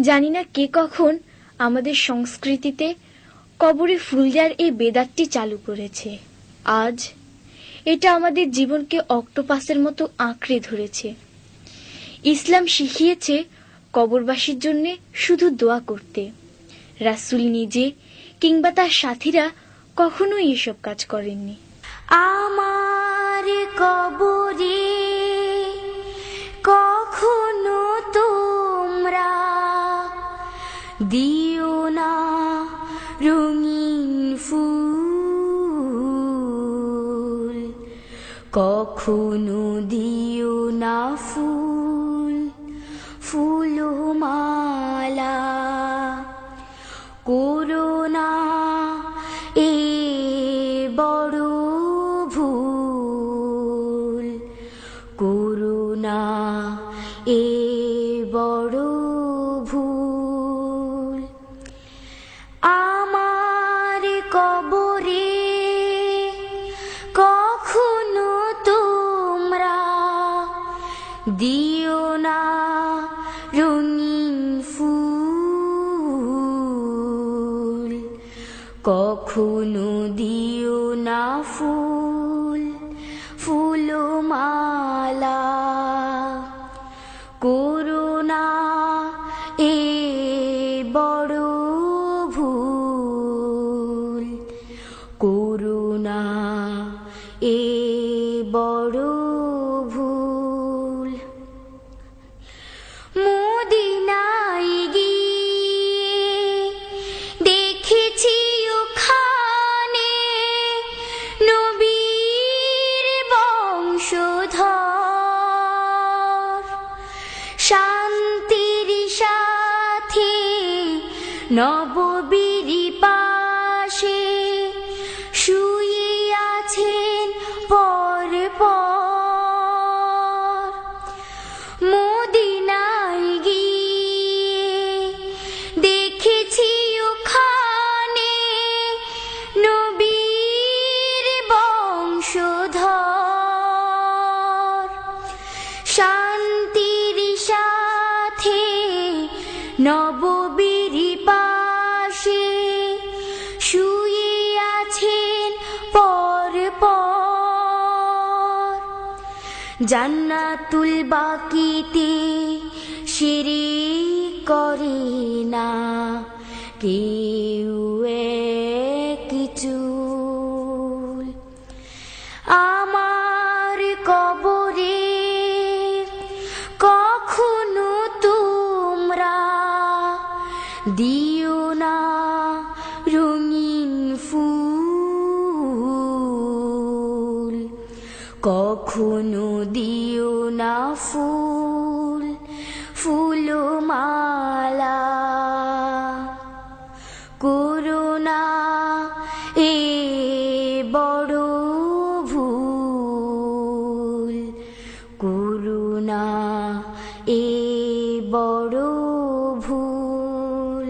জানি না কে কখন আমাদের সংস্কৃতিতে কবরে ফুল দেওয়ার এই বেদাতটি চালু করেছে। আজ এটা আমাদের জীবনকে অক্টোপাসের মতো আঁকড়ে ধরেছে। ইসলাম শিখিয়েছে কবরবাসীর জন্য শুধু দোয়া করতে। রাসূল নিজে কিংবা তার সাথীরা কখনোই এসব কাজ করেননি। আমার কবরে কখনো তোমরা দিও না রঙিন ফুল, কখনো দিও না ফুল ফুলমালা, করোনা এ বড় ভুল, করোনা এ বড় ভুল। আমার কবরে কখনো তোমরা দিও না রঙিন ফুল, কখনো দিও না ফুল ফুলমালা, করোনা এ বড় ভুল, করোনা এ বড় ভুল। মদিনায় গিয়ে দেখেছি ওখানে নবীর বংশধর, শান্তির সাথে নববীর পাশে শুয়ে আছেন পর পর। মদিনায় গিয়ে দেখেছি ওখানে নবীর বংশধর, শান্তির সাথে নববীর পাশে শুয়ে আছেন পর পর। জান্নাতুল বাকিতে শিরিক করে না কেউ চুল। আমার কবরে কখনো তোমরা দিও না রঙিন ফুল, কখনো দিও না ফুল ফুলমালা, করোনা এ বড় ভুল, করোনা এ বড় ভুল।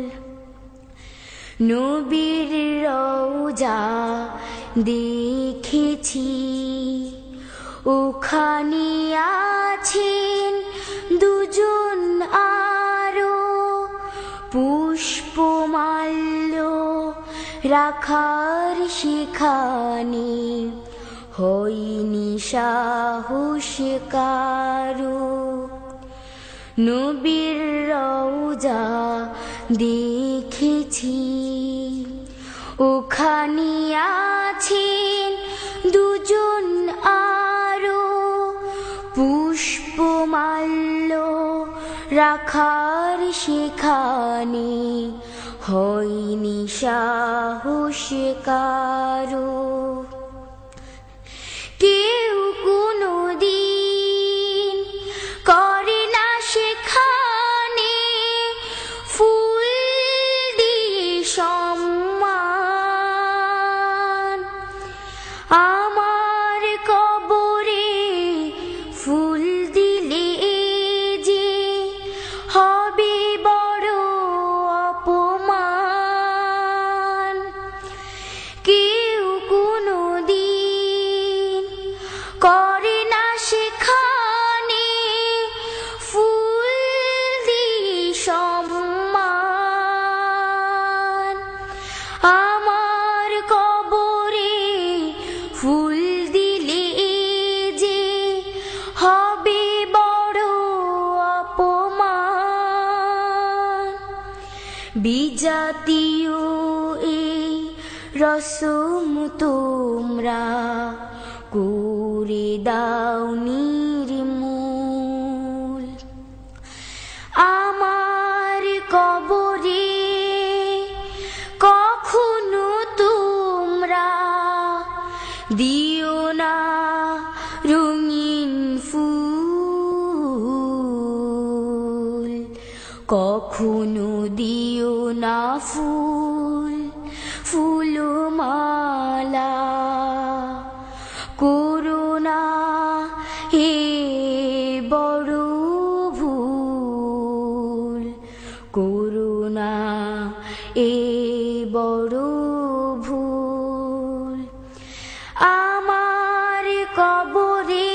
নবীর রওজা দেখেছি, ওখানে আছেন দুজন আরো, পুষ্পমাল্য রাখার সেখানে হয়নি সাহস কারো। নবীর রওজা দেখেছি, ওখানে আছেন দুজন আরো, পুষ্পমাল্য রাখার সেখানে হয়নি সাহস কারো। কেউ কোনো দিন করে না সেখানে ফুল দিয়ে সম্মান। আমার কবরে ফুল দিলে যে হবে বড় অপমান। কেউ কোনো দিন বিজাতীয় এই রসম তোমরা করে দাও নির্মূল। আমার কবরে কখনো তোমরা দিও না রঙিন ফুল, কখনো দিও না ফুল ফুলমালা। করুণা হে বড় ভুল, করুণা এ বড় ভুল। আমার কবরে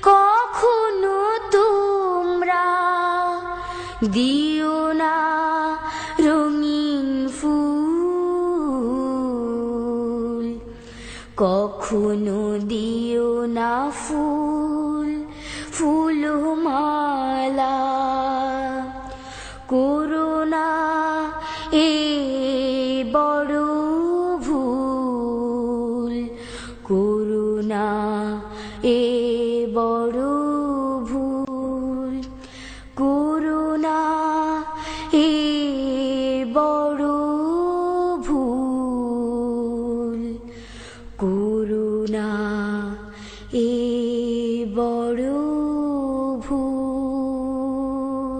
কখনো তোমরা দিও না রঙিন ফুল, কখনো দিও